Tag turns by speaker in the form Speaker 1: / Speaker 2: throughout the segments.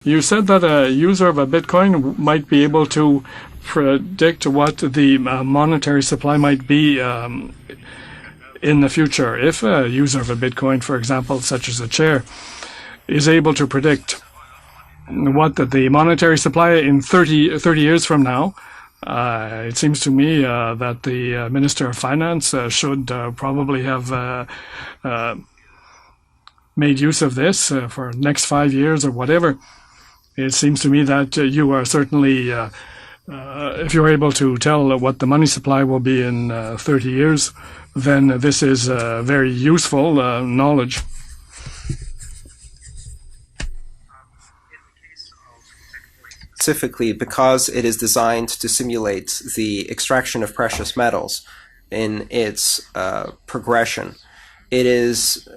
Speaker 1: You said that a user of a Bitcoin might be able to predict what the monetary supply might be in the future. If a user of a Bitcoin, for example, such as a chair, is able to predict what the monetary supply in 30 years from now, it seems to me that the Minister of Finance should probably have made use of this for next 5 years or whatever. It seems to me that you are certainly, if you're able to tell what the money supply will be in 30 years, then this is very useful knowledge.
Speaker 2: Specifically, because it is designed to simulate the extraction of precious metals in its progression, it is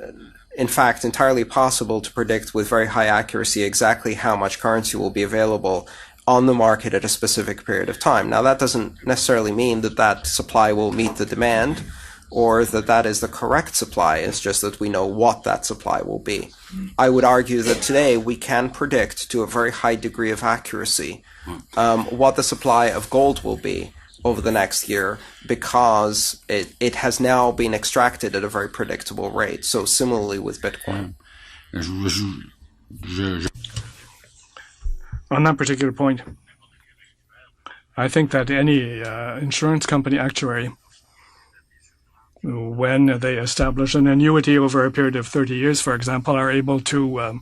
Speaker 2: in fact entirely possible to predict with very high accuracy exactly how much currency will be available on the market at a specific period of time. Now, that doesn't necessarily mean that that supply will meet the demand or that that is the correct supply. It's just that we know what that supply will be. I would argue that today we can predict to a very high degree of accuracy what the supply of gold will be over the next year, because it has now been extracted at a very predictable rate. So similarly with Bitcoin.
Speaker 1: On that particular point, I think that any insurance company actuary, when they establish an annuity over a period of 30 years, for example, are able to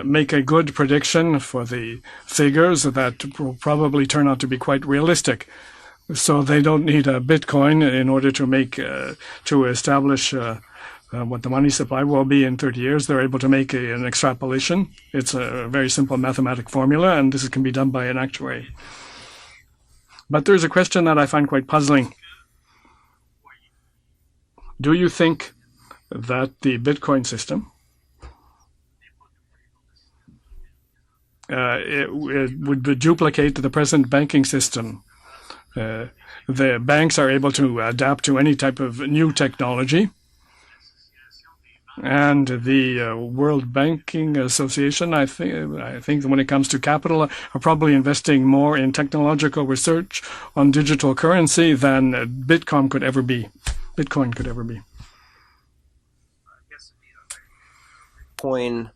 Speaker 1: make a good prediction for the figures that will probably turn out to be quite realistic. So they don't need a Bitcoin in order to make to establish what the money supply will be in 30 years. They're able to make an extrapolation. It's a very simple mathematical formula, and this can be done by an actuary. But there's a question that I find quite puzzling. Do you think that the Bitcoin system it would duplicate the present banking system? The banks are able to adapt to any type of new technology, and the World Banking Association, I think when it comes to capital, are probably investing more in technological research on digital currency than Bitcoin could ever be.
Speaker 2: Bitcoin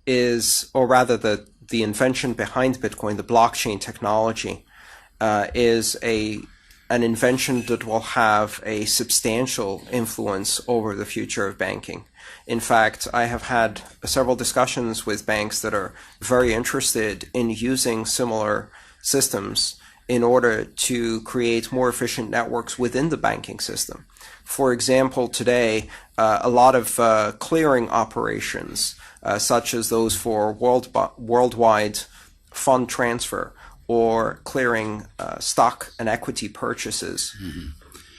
Speaker 2: is, or rather the invention behind Bitcoin, the blockchain technology, is an invention that will have a substantial influence over the future of banking. In fact, I have had several discussions with banks that are very interested in using similar systems in order to create more efficient networks within the banking system. For example, today, a lot of clearing operations, such as those for worldwide fund transfer or clearing stock and equity purchases,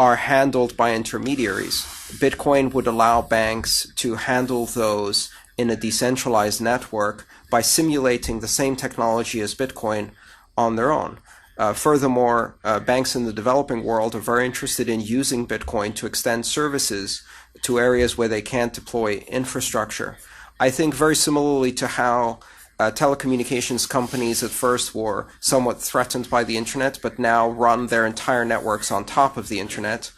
Speaker 2: are handled by intermediaries. Bitcoin would allow banks to handle those in a decentralized network by simulating the same technology as Bitcoin on their own. Furthermore, banks in the developing world are very interested in using Bitcoin to extend services to areas where they can't deploy infrastructure. I think very similarly to how telecommunications companies at first were somewhat threatened by the internet, but now run their entire networks on top of the internet.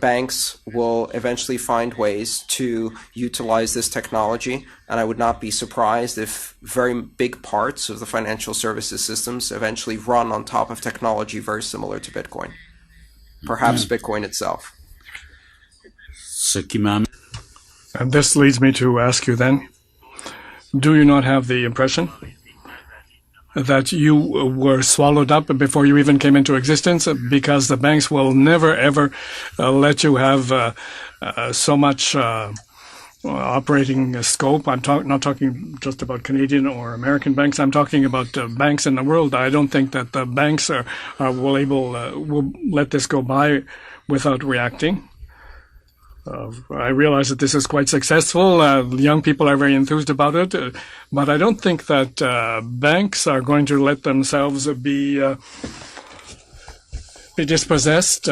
Speaker 2: Banks will eventually find ways to utilize this technology, and I would not be surprised if very big parts of the financial services systems eventually run on top of technology very similar to Bitcoin, perhaps Bitcoin itself.
Speaker 1: And this leads me to ask you then, do you not have the impression that you were swallowed up before you even came into existence, because the banks will never ever let you have so much operating scope? I'm not talking just about Canadian or American banks. I'm talking about banks in the world. I don't think that the banks will let this go by without reacting. I realize that this is quite successful. Young people are very enthused about it, but I don't think that banks are going to let themselves be dispossessed.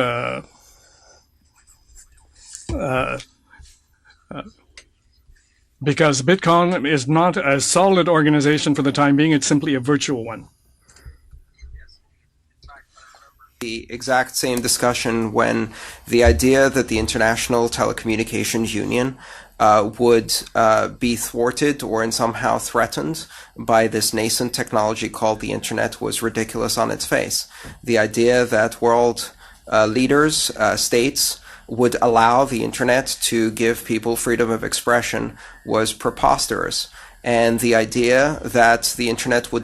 Speaker 1: because Bitcoin is not a solid organization for the time being. It's simply a virtual one.
Speaker 2: The exact same discussion when the idea that the International Telecommunications Union would be thwarted or somehow threatened by this nascent technology called the internet was ridiculous on its face. The idea that world leaders, states, would allow the internet to give people freedom of expression was preposterous. And the idea that the internet would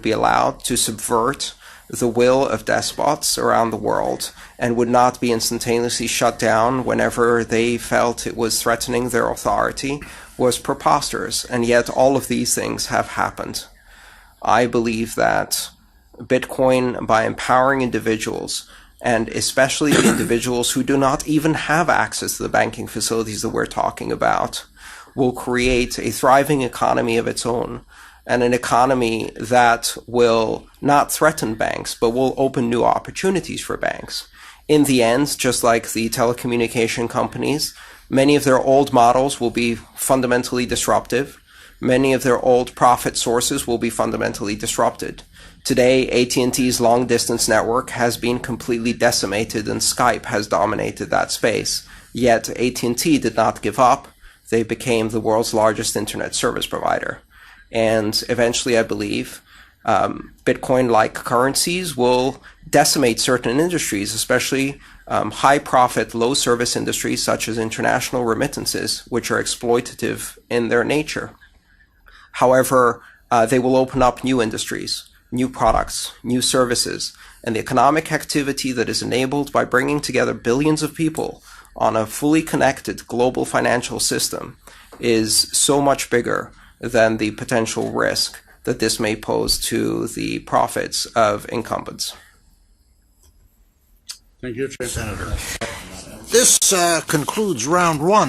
Speaker 2: be allowed to subvert the will of despots around the world and would not be instantaneously shut down whenever they felt it was threatening their authority was preposterous. And yet all of these things have happened. I believe that Bitcoin, by empowering individuals, and especially the individuals who do not even have access to the banking facilities that we're talking about, will create a thriving economy of its own, and an economy that will not threaten banks, but will open new opportunities for banks. In the end, just like the telecommunication companies, many of their old models will be fundamentally disruptive. Many of their old profit sources will be fundamentally disrupted. Today, AT&T's long-distance network has been completely decimated and Skype has dominated that space. Yet AT&T did not give up. They became the world's largest internet service provider. And eventually, I believe, Bitcoin-like currencies will decimate certain industries, especially high-profit, low-service industries such as international remittances, which are exploitative in their nature. However, they will open up new industries, new products, new services, and the economic activity that is enabled by bringing together billions of people on a fully connected global financial system is so much bigger than the potential risk that this may pose to the profits of incumbents.
Speaker 3: Thank you, Senator. This concludes round one.